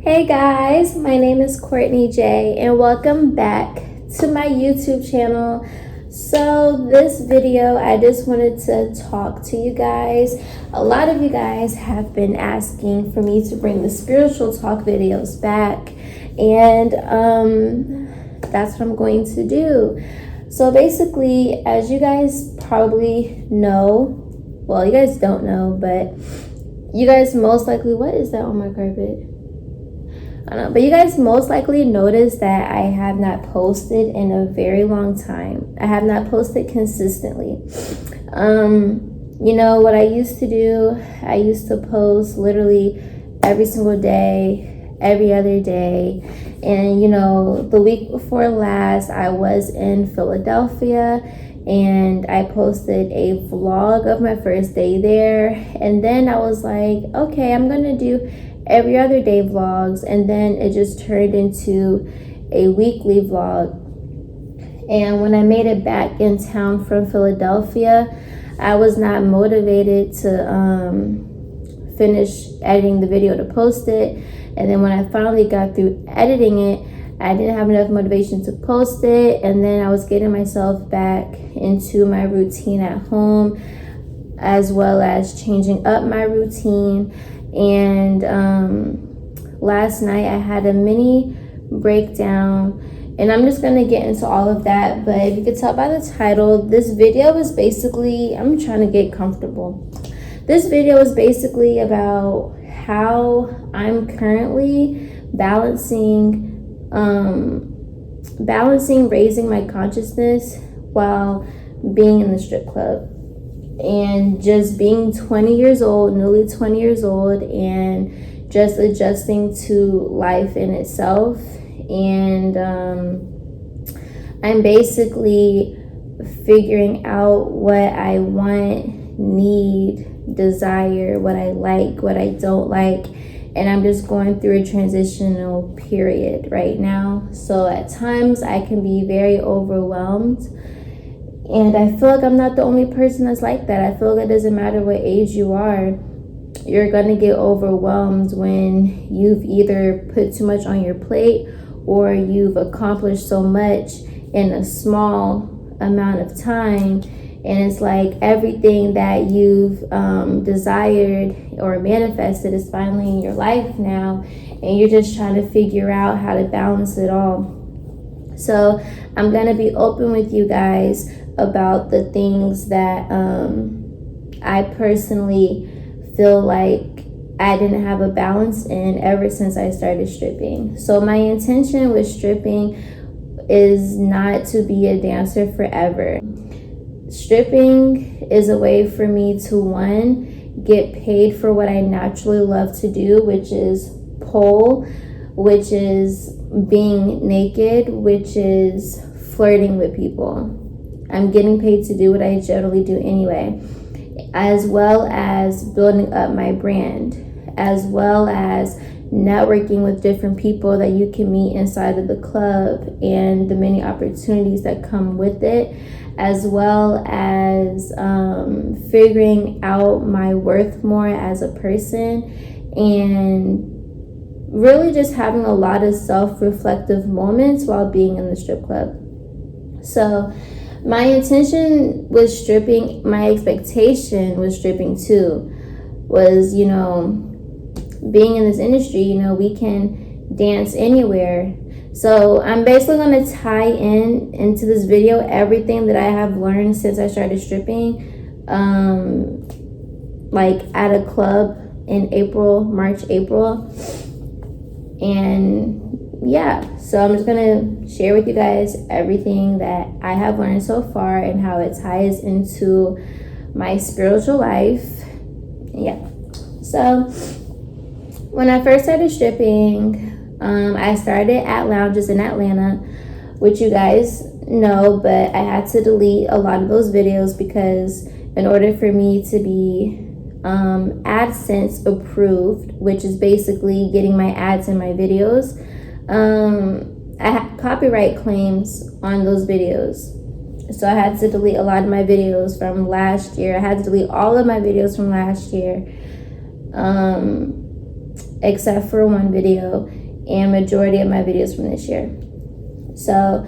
Hey guys, my name is Courtney Jay and welcome back to my YouTube channel. So this video, I just wanted to talk to you guys. A lot of you guys have been asking for me to bring the spiritual talk videos back, and that's what I'm going to do. So basically, as you guys probably know, well, you guys don't know, but you guys most likely, what is that on my carpet? I don't know, but you guys most likely noticed that I have not posted in a very long time. I have not posted consistently. You know what I used to do? I used to post literally every single day, every other day. And you know, the week before last, I was in Philadelphia and I posted a vlog of my first day there. And then I was like, okay, I'm gonna do every other day vlogs, and then it just turned into a weekly vlog. And when I made it back in town from Philadelphia, I was not motivated to finish editing the video to post it. And then when I finally got through editing it, I didn't have enough motivation to post it. And then I was getting myself back into my routine at home, as well as changing up my routine. And last night I had a mini breakdown, and I'm just gonna get into all of that. But if you could tell by the title, this video is basically, I'm trying to get comfortable. This video is basically about how I'm currently balancing raising my consciousness while being in the strip club. And just being 20 years old, newly 20 years old, and just adjusting to life in itself. And I'm basically figuring out what I want, need, desire, what I like, what I don't like. And I'm just going through a transitional period right now. So at times I can be very overwhelmed. And I feel like I'm not the only person that's like that. I feel like it doesn't matter what age you are, you're gonna get overwhelmed when you've either put too much on your plate or you've accomplished so much in a small amount of time. And it's like everything that you've desired or manifested is finally in your life now, and you're just trying to figure out how to balance it all. So I'm gonna be open with you guys about the things that I personally feel like I didn't have a balance in ever since I started stripping. So my intention with stripping is not to be a dancer forever. Stripping is a way for me to, one, get paid for what I naturally love to do, which is pole, which is being naked, which is flirting with people. I'm getting paid to do what I generally do anyway, as well as building up my brand, as well as networking with different people that you can meet inside of the club and the many opportunities that come with it, as well as figuring out my worth more as a person, and really just having a lot of self-reflective moments while being in the strip club. So my intention with stripping, my expectation with stripping too, was, you know, being in this industry, you know, we can dance anywhere. So I'm basically going to tie into this video everything that I have learned since I started stripping, like at a club in March, April. And yeah, so I'm just gonna share with you guys everything that I have learned so far and how it ties into my spiritual life. Yeah, so when I first started stripping, I started at lounges in Atlanta, which you guys know, but I had to delete a lot of those videos because in order for me to be AdSense approved, which is basically getting my ads in my videos, I had copyright claims on those videos. So I had to delete a lot of my videos from last year. I had to delete all of my videos from last year. except for one video, and majority of my videos from this year. So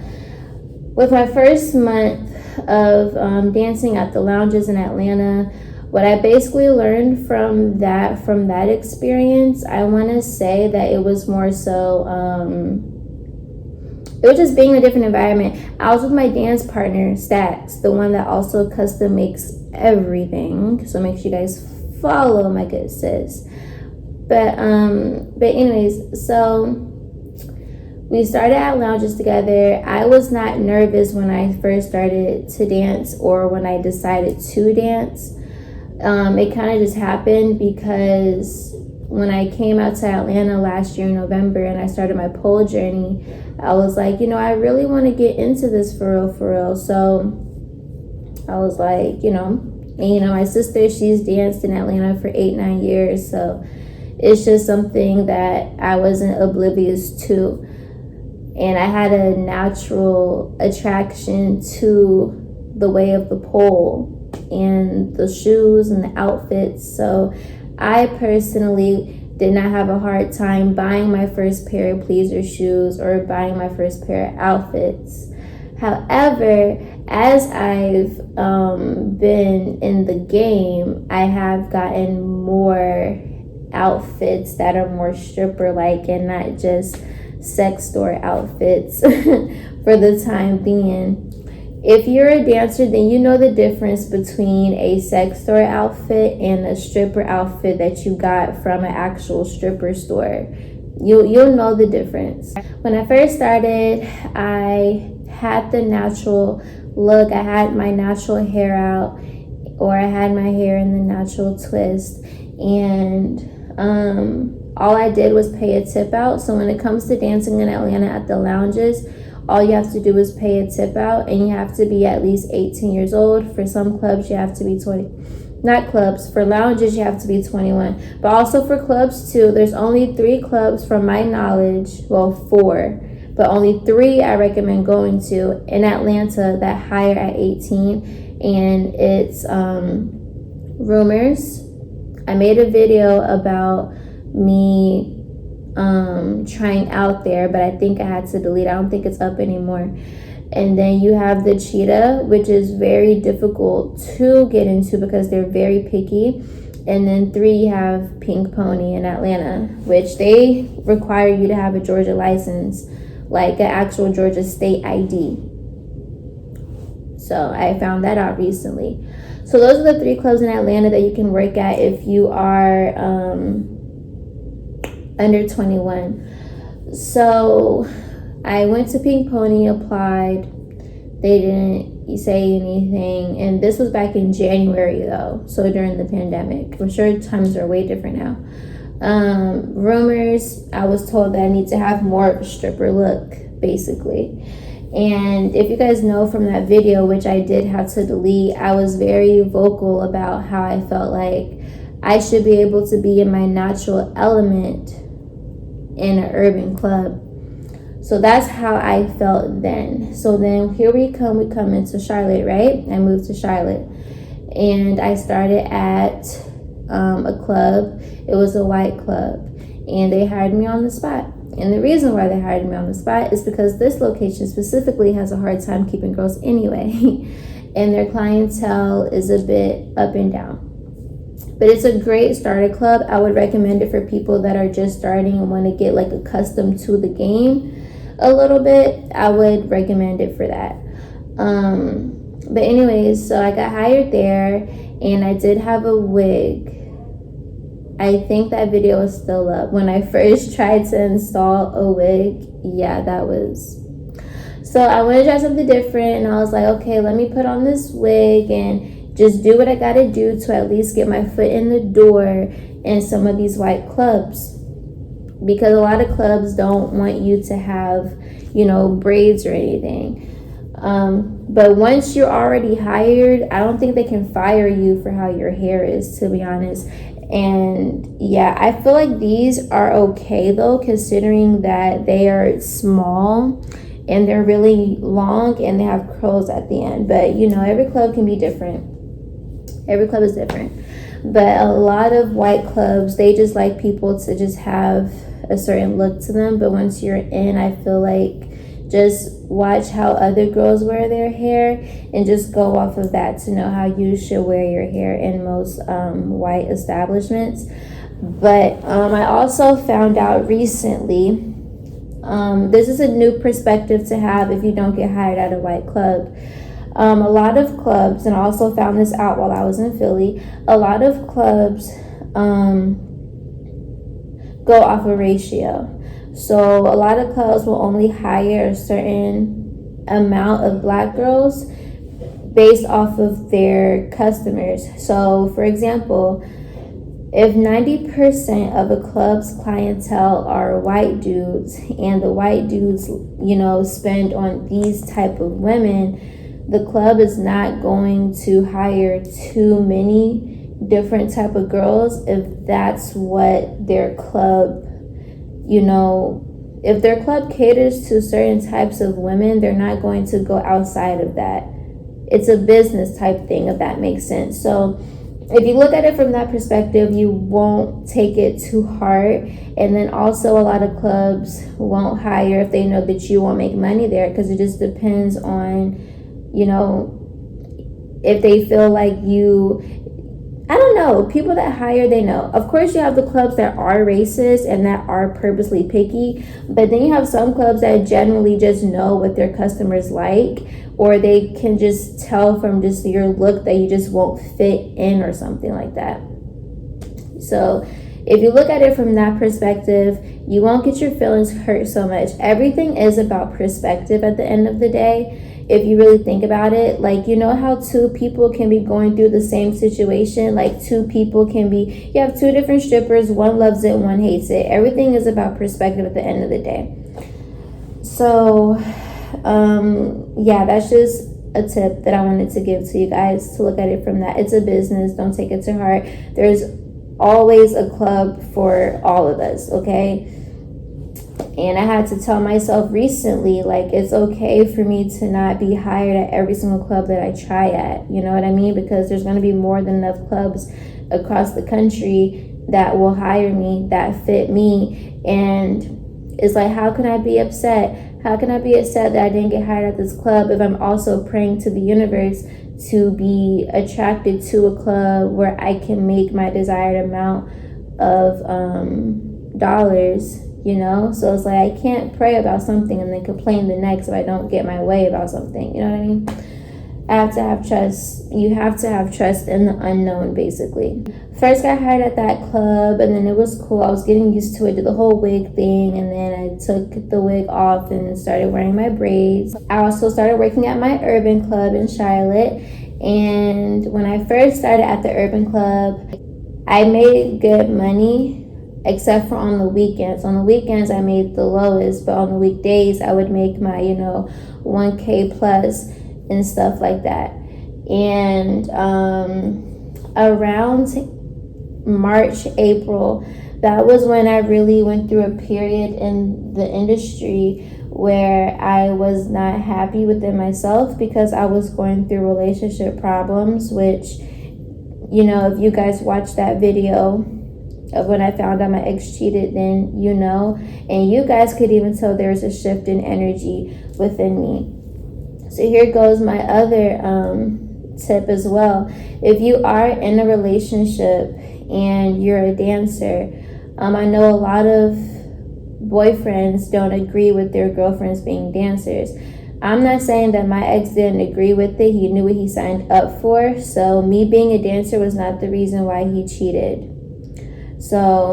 with my first month of dancing at the lounges in Atlanta, what I basically learned from that experience, I want to say that it was more so it was just being in a different environment. I was with my dance partner, Stacks, the one that also custom makes everything. So make sure you guys follow my good sis. But anyways, so we started at lounges together. I was not nervous when I first started to dance or when I decided to dance. It kind of just happened because when I came out to Atlanta last year in November and I started my pole journey, I was like, I really want to get into this for real. So I was like, and my sister, she's danced in Atlanta for 8-9 years. So it's just something that I wasn't oblivious to. And I had a natural attraction to the way of the pole and the shoes and the outfits. So I personally did not have a hard time buying my first pair of pleaser shoes or buying my first pair of outfits. However, as I've been in the game, I have gotten more outfits that are more stripper-like and not just sex store outfits for the time being. If you're a dancer, then you know the difference between a sex store outfit and a stripper outfit that you got from an actual stripper store. You'll know the difference. When I first started, I had the natural look. I had my natural hair out, or I had my hair in the natural twist, and all I did was pay a tip out. So when it comes to dancing in Atlanta at the lounges, all you have to do is pay a tip out, and you have to be at least 18 years old. For some clubs, you have to be 20. Not clubs. For lounges, you have to be 21. But also for clubs, too, there's only 3 clubs from my knowledge. Well, 4. But only 3 I recommend going to in Atlanta that hire at 18. And it's Rumors. I made a video about me trying out there, but I think I had to delete. I don't think it's up anymore. And then you have the Cheetah, which is very difficult to get into because they're very picky. And then 3, you have Pink Pony in Atlanta, which they require you to have a Georgia license, like an actual Georgia state ID. So I found that out recently. So those are the 3 clubs in Atlanta that you can work at if you are under 21. So I went to Pink Pony, applied. They didn't say anything. And this was back in January, though. So during the pandemic. I'm sure times are way different now. Rumors, I was told that I need to have more of a stripper look, basically. And if you guys know from that video, which I did have to delete, I was very vocal about how I felt like I should be able to be in my natural element in an urban club. So that's how I felt then. So then here we come into Charlotte, right? I moved to Charlotte, and I started at a club. It was a white club, and they hired me on the spot. And the reason why they hired me on the spot is because this location specifically has a hard time keeping girls anyway. And their clientele is a bit up and down. But it's a great starter club. I would recommend it for people that are just starting and want to get like accustomed to the game a little bit. I would recommend it for that. But anyways, so I got hired there, and I did have a wig. I think that video is still up. When I first tried to install a wig, yeah, that was. So I wanted to try something different, and I was like, okay, let me put on this wig and just do what I gotta do to at least get my foot in the door in some of these white clubs. Because a lot of clubs don't want you to have, braids or anything. But once you're already hired, I don't think they can fire you for how your hair is, to be honest. And yeah, I feel like these are okay though, considering that they are small and they're really long and they have curls at the end. But every club can be different. Every club is different. But a lot of white clubs, they just like people to just have a certain look to them. But once you're in, I feel like just watch how other girls wear their hair and just go off of that to know how you should wear your hair in most white establishments. But I also found out recently, this is a new perspective to have if you don't get hired at a white club. A lot of clubs, and I also found this out while I was in Philly, a lot of clubs go off a ratio. So a lot of clubs will only hire a certain amount of black girls based off of their customers. So for example, if 90% of a club's clientele are white dudes, and the white dudes, spend on these type of women, the club is not going to hire too many different type of girls if that's what their club, if their club caters to certain types of women, they're not going to go outside of that. It's a business type thing, if that makes sense. So if you look at it from that perspective, you won't take it too hard. And then also a lot of clubs won't hire if they know that you won't make money there, because it just depends on, if they feel like I don't know, people that hire, they know. Of course, you have the clubs that are racist and that are purposely picky, but then you have some clubs that generally just know what their customers like, or they can just tell from just your look that you just won't fit in or something like that. So if you look at it from that perspective, you won't get your feelings hurt so much. Everything is about perspective at the end of the day. If you really think about it, like, how two people can be going through the same situation, like you have two different strippers, one loves it, one hates it. Everything is about perspective at the end of the day. So, that's just a tip that I wanted to give to you guys, to look at it from that. It's a business. Don't take it to heart. There's always a club for all of us, okay? And I had to tell myself recently, like, it's okay for me to not be hired at every single club that I try at. You know what I mean? Because there's going to be more than enough clubs across the country that will hire me, that fit me. And it's like, how can I be upset? How can I be upset that I didn't get hired at this club if I'm also praying to the universe to be attracted to a club where I can make my desired amount of dollars? So it's like, I can't pray about something and then complain the next if I don't get my way about something. You know what I mean? I have to have trust. You have to have trust in the unknown, basically. First got hired at that club, and then it was cool. I was getting used to it, did the whole wig thing, and then I took the wig off and started wearing my braids. I also started working at my urban club in Charlotte, and when I first started at the urban club, I made good money, except for on the weekends. On the weekends, I made the lowest, but on the weekdays, I would make my, 1K plus and stuff like that. And around March, April, that was when I really went through a period in the industry where I was not happy within myself, because I was going through relationship problems, which, if you guys watched that video of when I found out my ex cheated, then and you guys could even tell there's a shift in energy within me. So here goes my other tip as well. If you are in a relationship and you're a dancer, I know a lot of boyfriends don't agree with their girlfriends being dancers. I'm not saying that my ex didn't agree with it. He knew what he signed up for. So me being a dancer was not the reason why he cheated. So,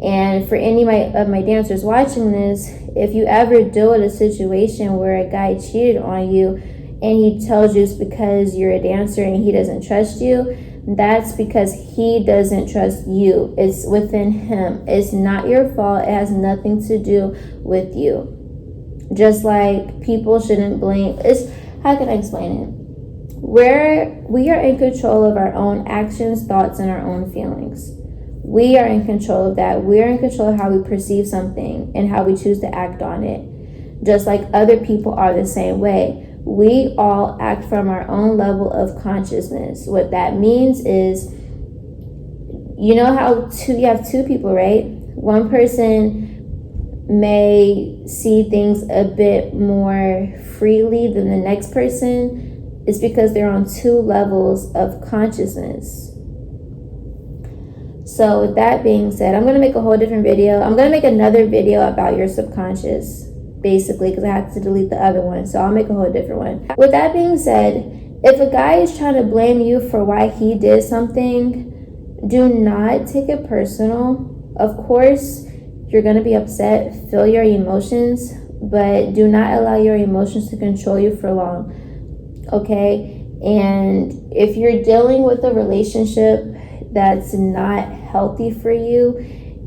and for any of my dancers watching this, if you ever deal with a situation where a guy cheated on you and he tells you it's because you're a dancer and he doesn't trust you, that's because he doesn't trust you. It's within him. It's not your fault. It has nothing to do with you. Just like people shouldn't blame. How can I explain it? We are in control of our own actions, thoughts, and our own feelings. We are in control of that. We are in control of how we perceive something and how we choose to act on it. Just like other people are the same way. We all act from our own level of consciousness. What that means is you know how you have two people, right? One person may see things a bit more freely than the next person. It's because they're on two levels of consciousness. So with that being said, I'm going to make a whole different video. I'm going to make another video about your subconscious, basically, because I had to delete the other one. So I'll make a whole different one. With that being said, if a guy is trying to blame you for why he did something, do not take it personal. Of course, you're going to be upset, feel your emotions, but do not allow your emotions to control you for long, okay? And if you're dealing with a relationship that's not healthy for you,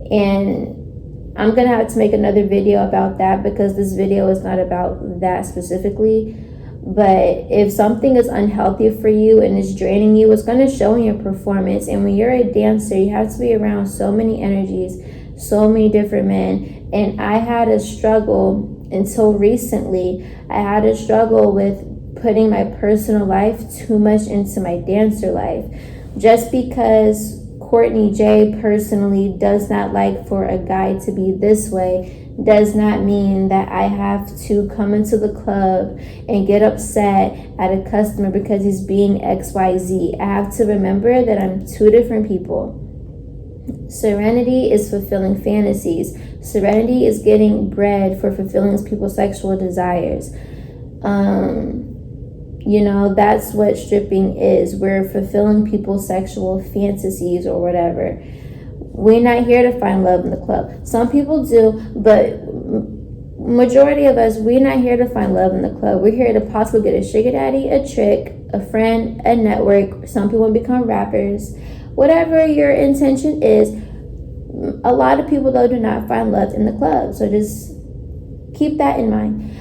and I'm going to have to make another video about that because this video is not about that specifically. But if something is unhealthy for you and is draining you, it's going to show in your performance. And when you're a dancer, you have to be around so many energies, so many different men. And I had a struggle until recently. I had a struggle with putting my personal life too much into my dancer life. Just because Courtney Jay personally does not like for a guy to be this way does not mean that I have to come into the club and get upset at a customer because he's being XYZ. I have to remember that I'm two different people. Serenity is fulfilling fantasies. Serenity is getting bread for fulfilling people's sexual desires. You know, that's what stripping is. We're fulfilling people's sexual fantasies or whatever. We're not here to find love in the club. Some people do, but majority of us, we're not here to find love in the club. We're here to possibly get a sugar daddy, a trick, a friend, a network. Some people become rappers. Whatever your intention is, a lot of people, though, do not find love in the club. So just keep that in mind.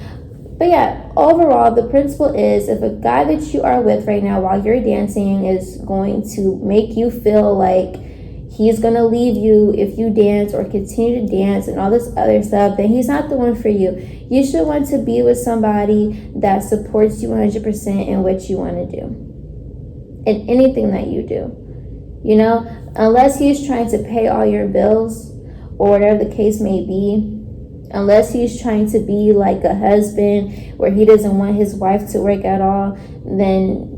But yeah, overall, the principle is if a guy that you are with right now while you're dancing is going to make you feel like he's going to leave you if you dance or continue to dance and all this other stuff, then he's not the one for you. You should want to be with somebody that supports you 100% in what you want to do. In anything that you do. You know, unless he's trying to pay all your bills or whatever the case may be, unless he's trying to be like a husband where he doesn't want his wife to work at all, then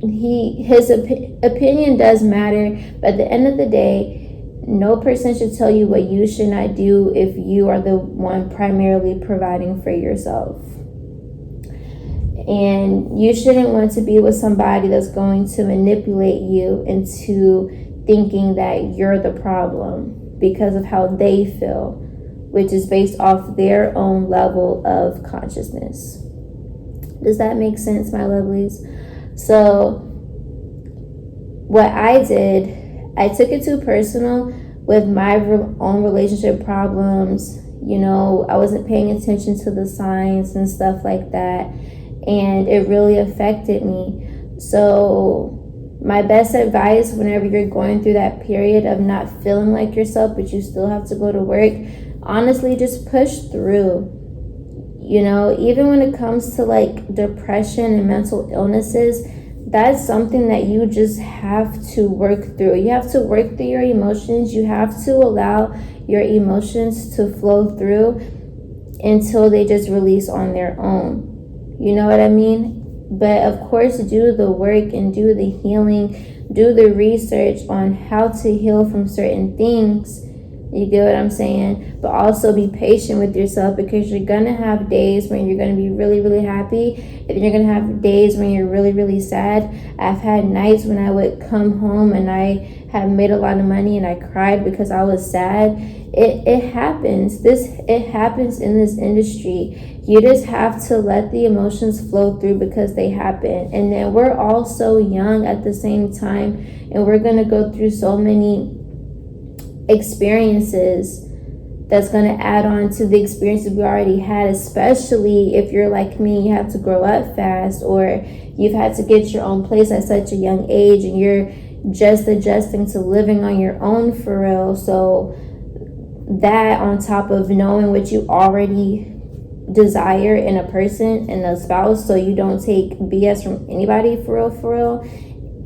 his opinion does matter. But at the end of the day, no person should tell you what you should not do if you are the one primarily providing for yourself. And you shouldn't want to be with somebody that's going to manipulate you into thinking that you're the problem because of how they feel, which is based off their own level of consciousness. Does that make sense, my lovelies? So what I did, I took it too personal with my own relationship problems. You know, I wasn't paying attention to the signs and stuff like that, and it really affected me. So my best advice whenever you're going through that period of not feeling like yourself but you still have to go to work, honestly, just push through. You know, even when it comes to like depression and mental illnesses, that's something that you just have to work through. You have to work through your emotions. You have to allow your emotions to flow through until they just release on their own. You know what I mean? But of course, do the work and do the healing, do the research on how to heal from certain things. You get what I'm saying? But also be patient with yourself, because you're going to have days when you're going to be really, really happy. And you're going to have days when you're really, really sad. I've had nights when I would come home and I have made a lot of money and I cried because I was sad. It happens. It happens in this industry. You just have to let the emotions flow through because they happen. And then we're all so young at the same time, and we're going to go through so many experiences that's going to add on to the experiences we already had, especially if you're like me, you have to grow up fast, or you've had to get your own place at such a young age and you're just adjusting to living on your own for real. So that, on top of knowing what you already desire in a person and a spouse, so you don't take BS from anybody for real,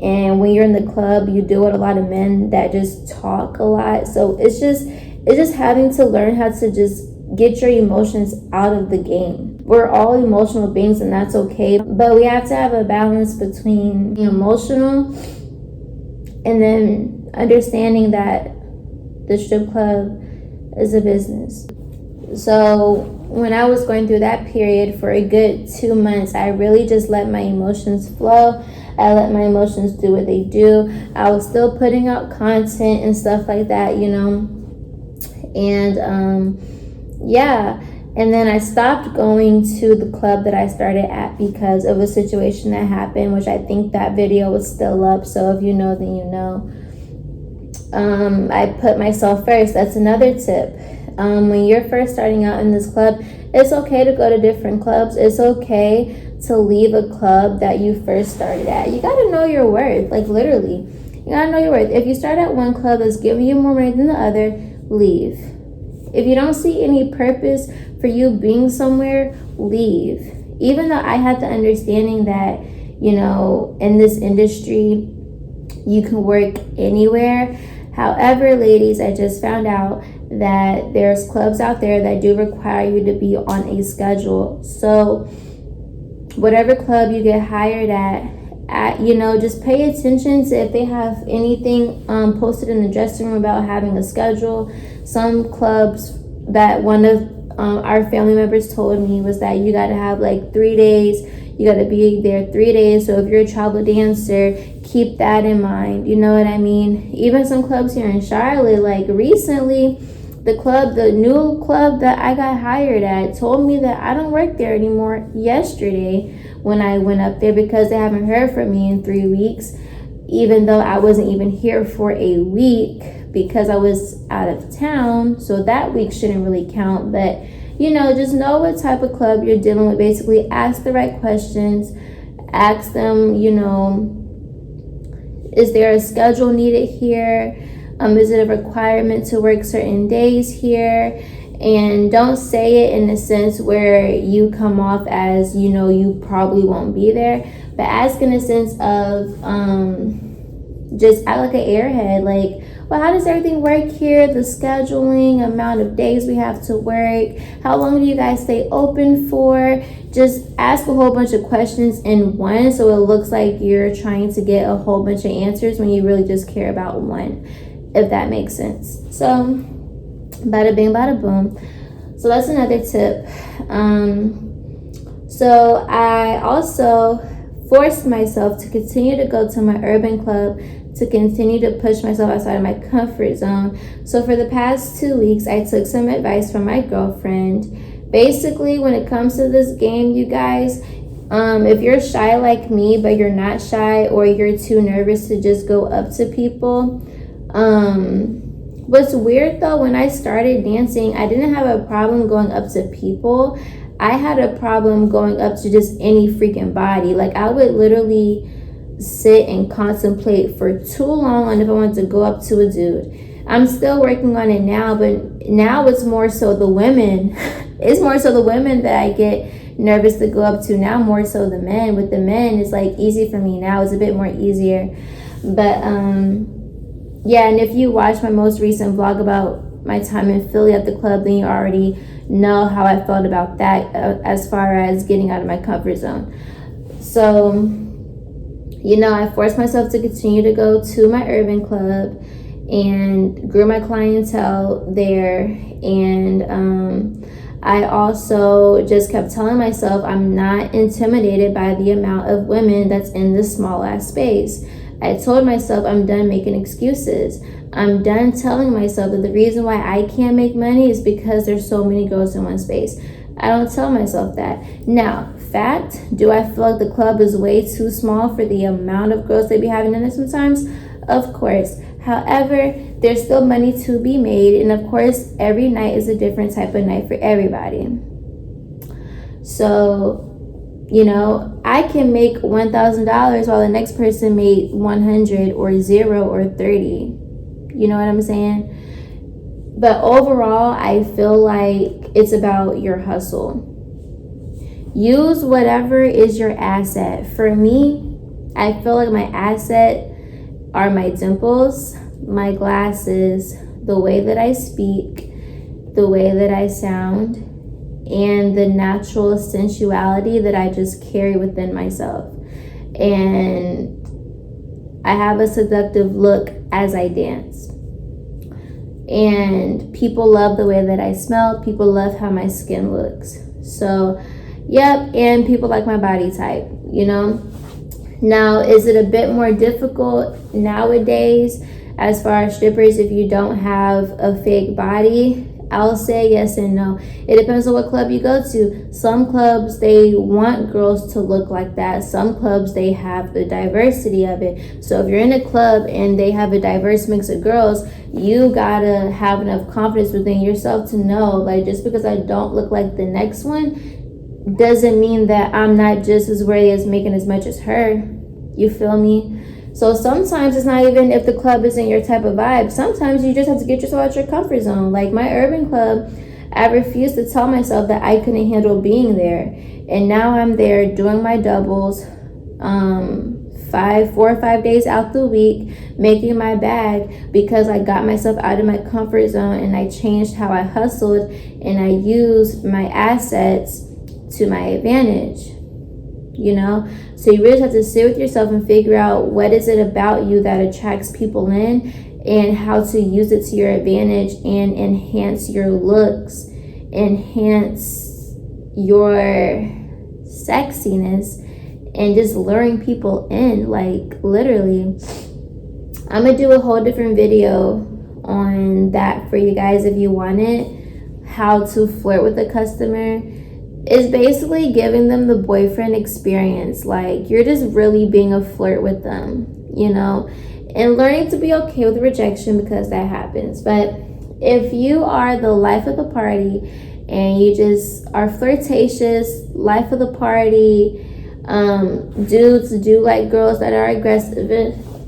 And when you're in the club, you deal with a lot of men that just talk a lot. So it's just having to learn how to just get your emotions out of the game. We're all emotional beings, and that's okay. But we have to have a balance between being emotional and then understanding that the strip club is a business. So when I was going through that period for a good 2 months, I really just let my emotions flow. I let my emotions do what they do. I was still putting out content and stuff like that, you know. And yeah. And then I stopped going to the club that I started at because of a situation that happened, which I think that video was still up. So if you know, then you know. I put myself first. That's another tip. When you're first starting out in this club, it's okay to go to different clubs. It's okay to leave a club that you first started at. You gotta know your worth, like literally. You gotta know your worth. If you start at one club that's giving you more money than the other, leave. If you don't see any purpose for you being somewhere, leave. Even though I had the understanding that, you know, in this industry, you can work anywhere. However, ladies, I just found out that there's clubs out there that do require you to be on a schedule. So whatever club you get hired at, you know, just pay attention to if they have anything posted in the dressing room about having a schedule. Some clubs that one of our family members told me was that you got to have like 3 days. You got to be there 3 days. So if you're a travel dancer, keep that in mind. You know what I mean? Even some clubs here in Charlotte, like recently, the new club that I got hired at told me that I don't work there anymore yesterday when I went up there because they haven't heard from me in 3 weeks, even though I wasn't even here for a week because I was out of town. So that week shouldn't really count. But, you know, just know what type of club you're dealing with. Basically, ask the right questions. Ask them, you know, is there a schedule needed here? Is it a requirement to work certain days here? And don't say it in a sense where you come off as, you know, you probably won't be there. But ask in a sense of just act like an airhead. Like, well, how does everything work here? The scheduling, amount of days we have to work. How long do you guys stay open for? Just ask a whole bunch of questions in one so it looks like you're trying to get a whole bunch of answers when you really just care about one, if that makes sense. So, bada bing, bada boom. So that's another tip. So I also forced myself to continue to go to my urban club, to continue to push myself outside of my comfort zone. So for the past 2 weeks, I took some advice from my girlfriend. Basically, when it comes to this game, you guys, if you're shy like me, but you're not shy, or you're too nervous to just go up to people, what's weird though, when I started dancing, I didn't have a problem going up to people. I had a problem going up to just any freaking body. Like, I would literally sit and contemplate for too long on if I wanted to go up to a dude. I'm still working on it now, but now it's more so the women. It's more so the women that I get nervous to go up to now, more so the men. With the men, it's like easy for me now. It's a bit more easier. But yeah, and if you watch my most recent vlog about my time in Philly at the club, then you already know how I felt about that as far as getting out of my comfort zone. So, you know, I forced myself to continue to go to my urban club and grew my clientele there. And I also just kept telling myself I'm not intimidated by the amount of women that's in this small ass space. I told myself I'm done making excuses. I'm done telling myself that the reason why I can't make money is because there's so many girls in one space. I don't tell myself that. Now, fact, do I feel like the club is way too small for the amount of girls they be having in it sometimes? Of course. However, there's still money to be made, and of course, every night is a different type of night for everybody. So, you know, I can make $1,000 while the next person made 100 or 0 or 30. You know what I'm saying? But overall, I feel like it's about your hustle. Use whatever is your asset. For me, I feel like my asset are my dimples, my glasses, the way that I speak, the way that I sound, and the natural sensuality that I just carry within myself. And I have a seductive look as I dance. And people love the way that I smell. People love how my skin looks. So, yep, and people like my body type, you know? Now, is it a bit more difficult nowadays as far as strippers if you don't have a fake body? I'll say yes and no. It depends on what club you go to. Some clubs, they want girls to look like that. Some clubs, they have the diversity of it. So if you're in a club and they have a diverse mix of girls, you gotta have enough confidence within yourself to know, like, just because I don't look like the next one doesn't mean that I'm not just as worthy as making as much as her. You feel me? So sometimes it's not even if the club isn't your type of vibe. Sometimes you just have to get yourself out your comfort zone. Like my urban club, I refused to tell myself that I couldn't handle being there. And now I'm there doing my doubles 4 or 5 days out the week, making my bag because I got myself out of my comfort zone and I changed how I hustled and I used my assets to my advantage. You know, so you really have to sit with yourself and figure out what is it about you that attracts people in and how to use it to your advantage and enhance your looks, enhance your sexiness, and just luring people in. Like literally, I'm gonna do a whole different video on that for you guys if you want it. How to flirt with a customer. Is basically giving them the boyfriend experience. Like you're just really being a flirt with them, you know, and learning to be okay with rejection because that happens. But if you are the life of the party and you just are flirtatious, life of the party, dudes do like girls that are aggressive,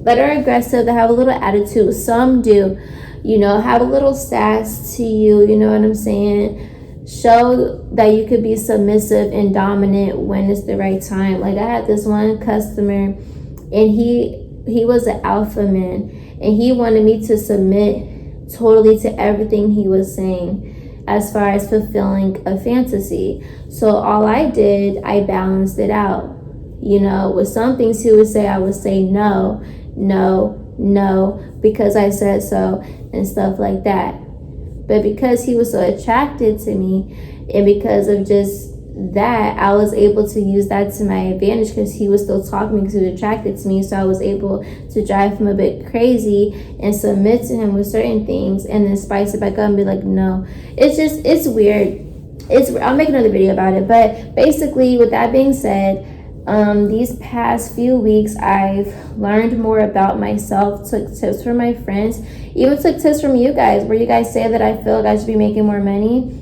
that have a little attitude. Some do, you know, have a little sass to you, you know what I'm saying? Show that you could be submissive and dominant when it's the right time. Like I had this one customer and he was an alpha man and he wanted me to submit totally to everything he was saying as far as fulfilling a fantasy. So all I did, I balanced it out. You know, with some things he would say, I would say no, no, no, because I said so and stuff like that. But because he was so attracted to me and because of just that, I was able to use that to my advantage because he was still talking because he was attracted to me. So I was able to drive him a bit crazy and submit to him with certain things and then spice it back up and be like, no. It's weird. I'll make another video about it. But basically, with that being said, these past few weeks, I've learned more about myself, took tips from my friends, even took tips from you guys, where you guys say that I feel like I should be making more money.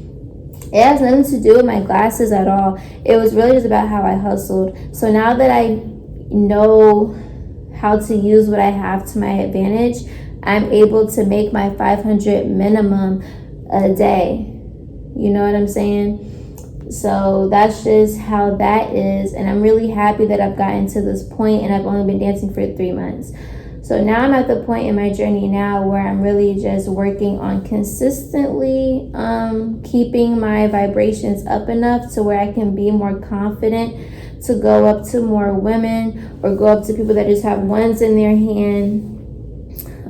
It has nothing to do with my glasses at all. It was really just about how I hustled. So now that I know how to use what I have to my advantage, I'm able to make my 500 minimum a day. You know what I'm saying? So that's just how that is, and I'm really happy that I've gotten to this point and I've only been dancing for 3 months. So now I'm at the point in my journey now where I'm really just working on consistently keeping my vibrations up enough to where I can be more confident to go up to more women or go up to people that just have ones in their hand.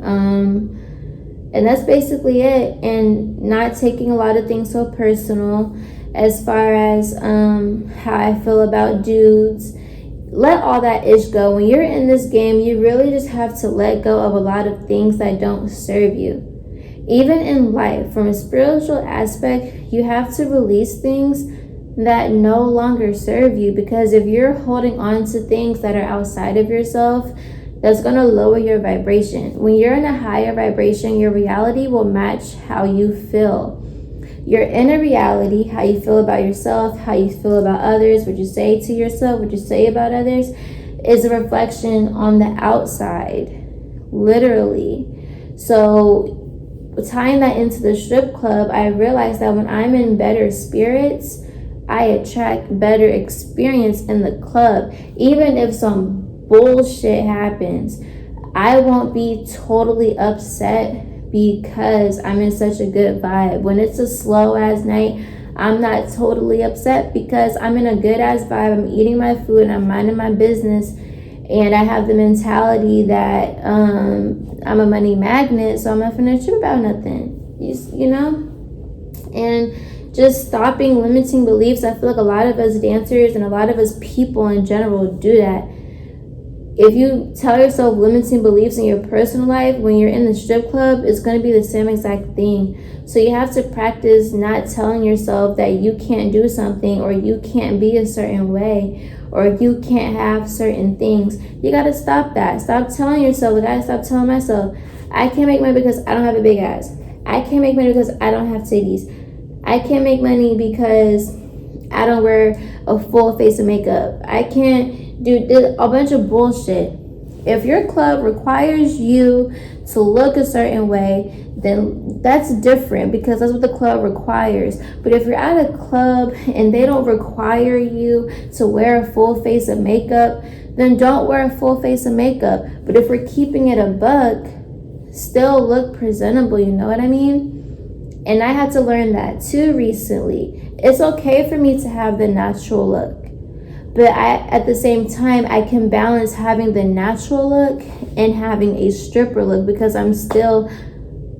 And that's basically it, and not taking a lot of things so personal. As far as how I feel about dudes, let all that ish go. When you're in this game, you really just have to let go of a lot of things that don't serve you. Even in life, from a spiritual aspect, you have to release things that no longer serve you, because if you're holding on to things that are outside of yourself, that's going to lower your vibration. When you're in a higher vibration, your reality will match how you feel. Your inner reality, how you feel about yourself, how you feel about others, what you say to yourself, what you say about others, is a reflection on the outside, literally. So tying that into the strip club, I realized that when I'm in better spirits, I attract better experience in the club. Even if some bullshit happens, I won't be totally upset because I'm in such a good vibe. When it's a slow ass night, I'm not totally upset because I'm in a good ass vibe. I'm eating my food and I'm minding my business, and I have the mentality that I'm a money magnet, so I'm not finna trip about nothing. You know? And just stopping limiting beliefs. I feel like a lot of us dancers and a lot of us people in general do that. If you tell yourself limiting beliefs in your personal life, when you're in the strip club, it's going to be the same exact thing. So you have to practice not telling yourself that you can't do something, or you can't be a certain way, or you can't have certain things. You got to stop that. Stop telling yourself. I got to stop telling myself, I can't make money because I don't have a big ass. I can't make money because I don't have titties. I can't make money because I don't wear a full face of makeup. I can't do a bunch of bullshit. If your club requires you to look a certain way, then that's different, because that's what the club requires. But if you're at a club and they don't require you to wear a full face of makeup, then don't wear a full face of makeup. But if we're keeping it a buck, still look presentable, you know what I mean? And I had to learn that too recently. It's okay for me to have the natural look, but at the same time, I can balance having the natural look and having a stripper look, because I'm still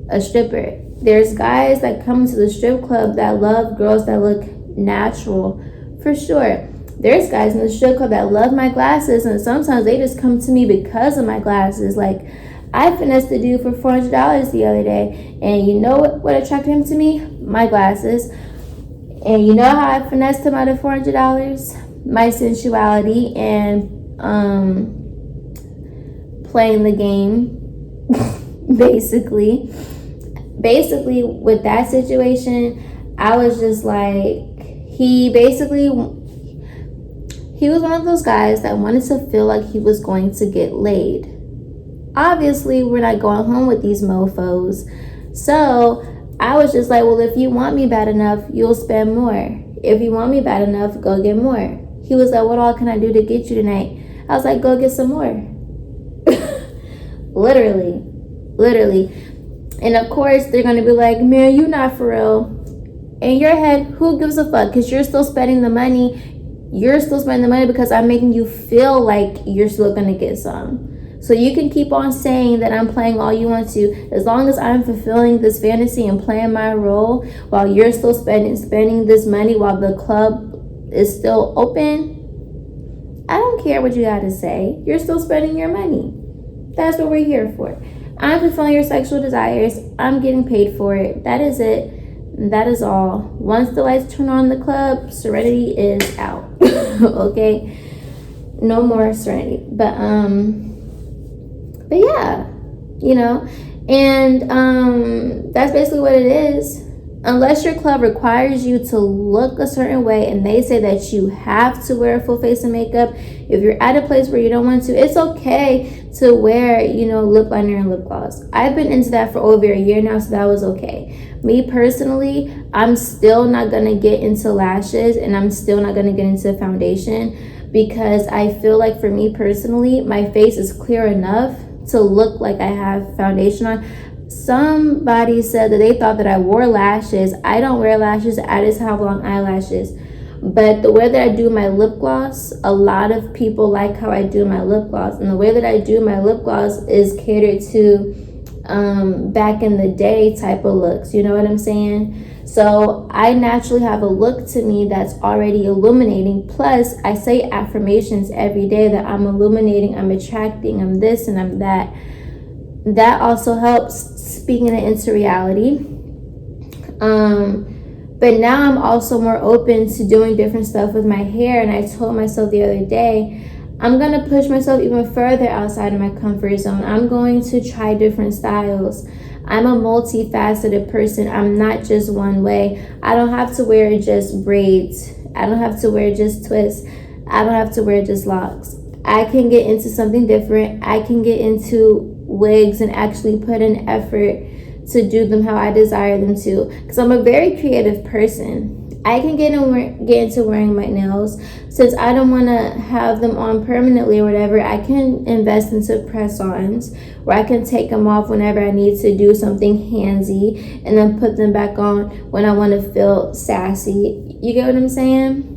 a stripper. There's guys that come to the strip club that love girls that look natural, for sure. There's guys in the strip club that love my glasses, and sometimes they just come to me because of my glasses. Like, I finessed a dude for $400 the other day, and you know what attracted him to me? My glasses. And you know how I finessed him out of $400? My sensuality and playing the game. basically with that situation, I was just like, he was one of those guys that wanted to feel like he was going to get laid. Obviously, we're not going home with these mofos. So I was just like, well, if you want me bad enough, you'll spend more. If you want me bad enough, go get more. He was like, what all can I do to get you tonight? I was like, go get some more. Literally. And of course, they're going to be like, man, you not for real. In your head, who gives a fuck? Because you're still spending the money. You're still spending the money because I'm making you feel like you're still going to get some. So you can keep on saying that I'm playing all you want to. As long as I'm fulfilling this fantasy and playing my role while you're still spending this money while the club is still open, I don't care what you got to say. You're still spending your money. That's what we're here for. I'm fulfilling your sexual desires. I'm getting paid for it. That is it. That is all. Once the lights turn on in the club, serenity is out. Okay? No more serenity. But yeah, you know, and that's basically what it is. Unless your club requires you to look a certain way and they say that you have to wear a full face of makeup, if you're at a place where you don't want to, it's okay to wear, lip liner and lip gloss. I've been into that for over a year now, so that was okay. Me personally, I'm still not going to get into lashes, and I'm still not going to get into foundation, because I feel like for me personally, my face is clear enough to look like I have foundation on. Somebody said that they thought that I wore lashes. I don't wear lashes. I just have long eyelashes. But the way that I do my lip gloss, a lot of people like how I do my lip gloss. And the way that I do my lip gloss is catered to back in the day type of looks. You know what I'm saying? So I naturally have a look to me that's already illuminating. Plus, I say affirmations every day that I'm illuminating, I'm attracting, I'm this and I'm that. That also helps speaking it into reality. But now I'm also more open to doing different stuff with my hair. And I told myself the other day, I'm going to push myself even further outside of my comfort zone. I'm going to try different styles. I'm a multifaceted person. I'm not just one way. I don't have to wear just braids. I don't have to wear just twists. I don't have to wear just locks. I can get into something different. I can get into wigs and actually put in effort to do them how I desire them to, because I'm a very creative person. I can get into wearing my nails. Since I don't want to have them on permanently or whatever, I can invest into press-ons where I can take them off whenever I need to do something handsy and then put them back on when I want to feel sassy. You get what I'm saying?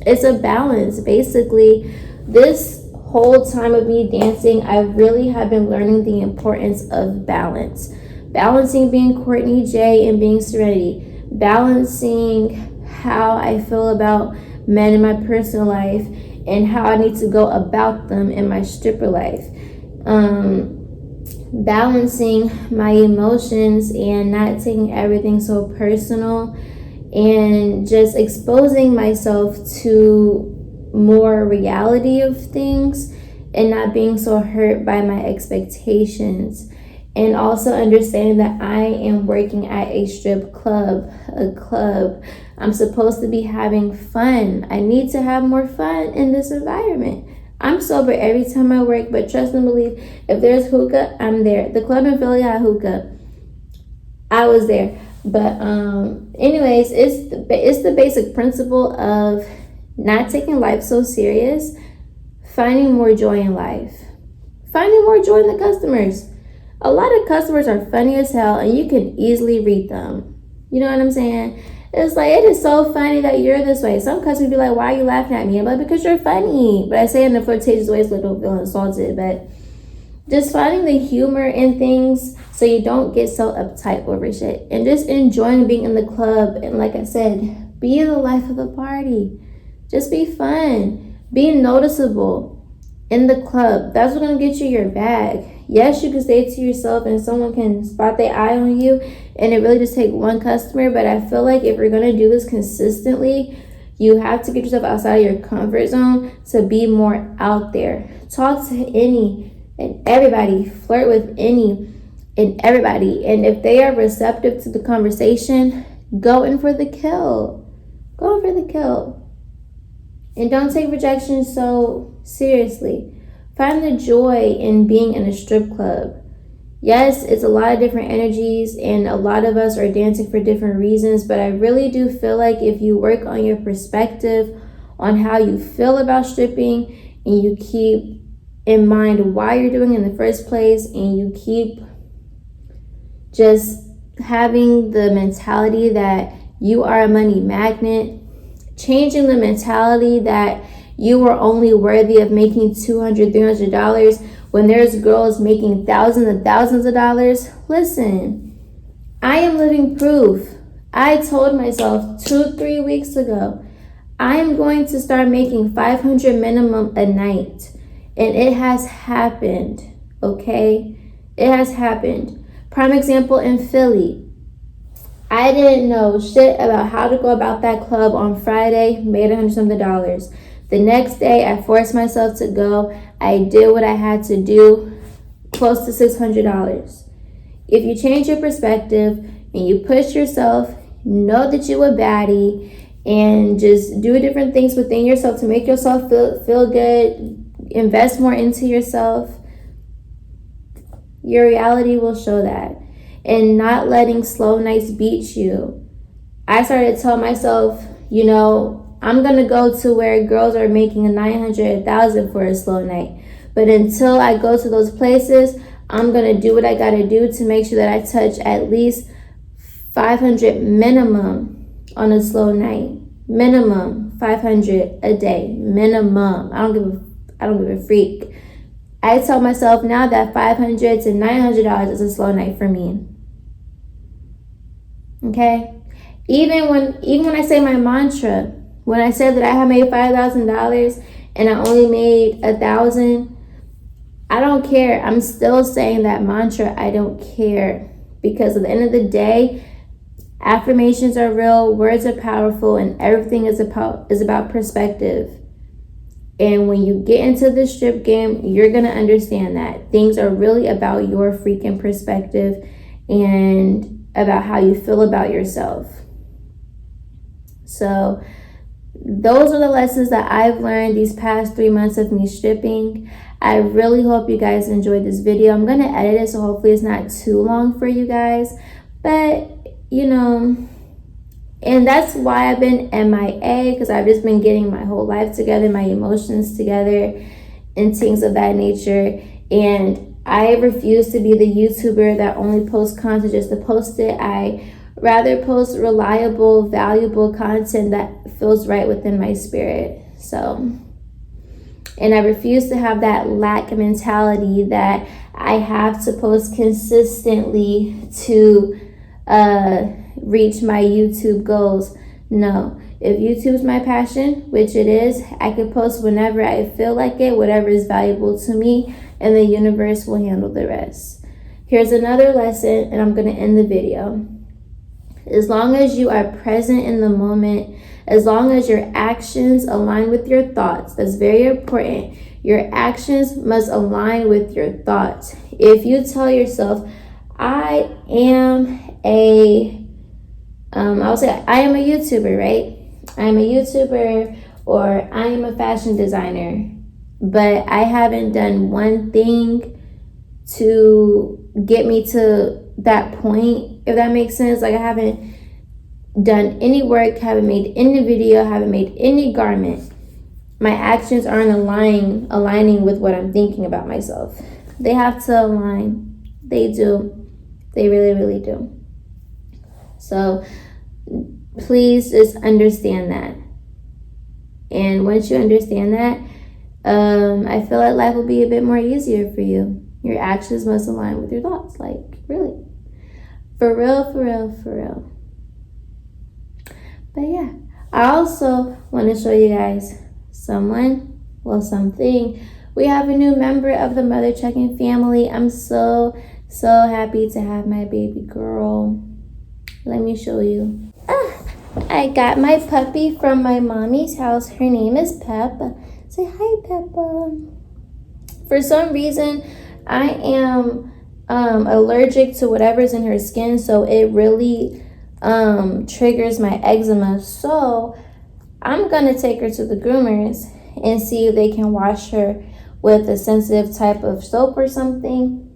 It's a balance. Basically, this whole time of me dancing, I really have been learning the importance of balance. Balancing being Courtney Jay and being Serenity. Balancing how I feel about men in my personal life and how I need to go about them in my stripper life. Balancing my emotions and not taking everything so personal and just exposing myself to more reality of things and not being so hurt by my expectations. And also understanding that I am working at a strip club, a club. I'm supposed to be having fun. I need to have more fun in this environment. I'm sober every time I work, but trust and believe, if there's hookah, I'm there. The club in Philly had hookah. I was there. But anyways, it's the basic principle of not taking life so serious, finding more joy in life, finding more joy in the customers. A lot of customers are funny as hell and you can easily read them. You know what I'm saying? It's like, it is so funny that you're this way. Some customers be like, why are you laughing at me? I'm like, because you're funny. But I say it in a flirtatious way so I don't feel insulted. But just finding the humor in things so you don't get so uptight over shit. And just enjoying being in the club. And like I said, be the life of the party. Just be fun. Be noticeable in the club. That's what's going to get you your bag. Yes, you can stay to yourself and someone can spot their eye on you and it really just take one customer. But I feel like if you're going to do this consistently, you have to get yourself outside of your comfort zone to be more out there. Talk to any and everybody. Flirt with any and everybody. And if they are receptive to the conversation, go in for the kill. Go in for the kill. And don't take rejection so seriously. Find the joy in being in a strip club. Yes, it's a lot of different energies and a lot of us are dancing for different reasons, but I really do feel like if you work on your perspective on how you feel about stripping and you keep in mind why you're doing it in the first place and you keep just having the mentality that you are a money magnet, changing the mentality that you are only worthy of making $200, $300 when there's girls making thousands and thousands of dollars. Listen, I am living proof. I told myself 2-3 weeks ago, I am going to start making $500 minimum a night. And it has happened, okay? It has happened. Prime example in Philly. I didn't know shit about how to go about that club on Friday, made $100 something. The next day, I forced myself to go. I did what I had to do, close to $600. If you change your perspective and you push yourself, know that you're a baddie, and just do different things within yourself to make yourself feel good, invest more into yourself, your reality will show that. And not letting slow nights beat you. I started to tell myself, I'm going to go to where girls are making $900, $1,000 for a slow night. But until I go to those places, I'm going to do what I got to do to make sure that I touch at least $500 minimum on a slow night. Minimum $500 a day. Minimum. I don't give a freak. I tell myself now that $500 to $900 is a slow night for me. Okay? Even when I say my mantra, when I said that I had made $5,000 and I only made $1,000, I don't care. I'm still saying that mantra. I don't care, because at the end of the day, affirmations are real, words are powerful, and everything is about perspective. And when you get into the strip game, you're gonna understand that things are really about your freaking perspective and about how you feel about yourself. So those are the lessons that I've learned these past 3 months of me stripping. I really hope you guys enjoyed this video. I'm going to edit it, so hopefully it's not too long for you guys. But, And that's why I've been MIA, because I've just been getting my whole life together, my emotions together, and things of that nature. And I refuse to be the YouTuber that only posts content just to post it. I rather post reliable, valuable content that feels right within my spirit. So, and I refuse to have that lack mentality that I have to post consistently to reach my YouTube goals. No, if YouTube's my passion, which it is, I can post whenever I feel like it, whatever is valuable to me, and the universe will handle the rest. Here's another lesson, and I'm going to end the video. As long as you are present in the moment, as long as your actions align with your thoughts, that's very important. Your actions must align with your thoughts. If you tell yourself, I am a YouTuber, right? I am a YouTuber, or I am a fashion designer, but I haven't done one thing to get me to that point, if that makes sense. Like, I haven't done any work, haven't made any video, haven't made any garment. My actions aren't aligning with what I'm thinking about myself. They have to align. They do. They really, really do. So please just understand that. And once you understand that, I feel like life will be a bit more easier for you. Your actions must align with your thoughts. Like, really. For real, for real, for real. But yeah, I also want to show you guys something. We have a new member of the Mother Checking family. I'm so happy to have my baby girl. Let me show you. I got my puppy from my mommy's house. Her name is Peppa. Say hi, Peppa. For some reason, I am allergic to whatever's in her skin, so it really triggers my eczema. So I'm gonna take her to the groomers and see if they can wash her with a sensitive type of soap or something,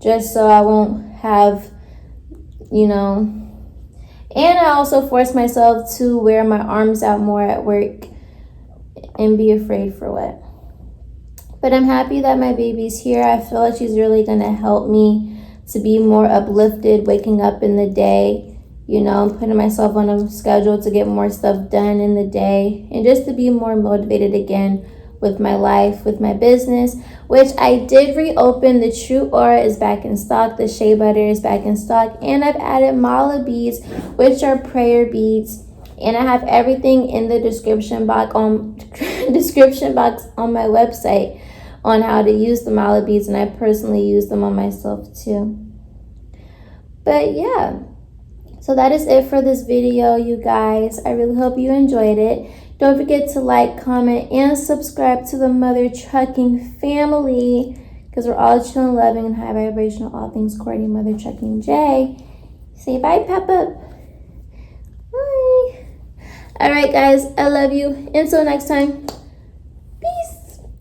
just so I won't have, and I also force myself to wear my arms out more at work and be afraid for what. But I'm happy that my baby's here. I feel like she's really gonna help me to be more uplifted, waking up in the day, putting myself on a schedule to get more stuff done in the day, and just to be more motivated again with my life, with my business, which I did reopen. The True Aura is back in stock. The Shea Butter is back in stock. And I've added mala beads, which are prayer beads. And I have everything in the description box on my website on how to use the mala beads. And I personally use them on myself too. But yeah, so that is it for this video, you guys. I really hope you enjoyed it. Don't forget to like, comment, and subscribe to the Mother Trucking family, because we're all chilling, loving, and high vibrational, all things Courtney, Mother Trucking Jay. Say bye, Peppa. Bye. All right, guys. I love you. Until next time.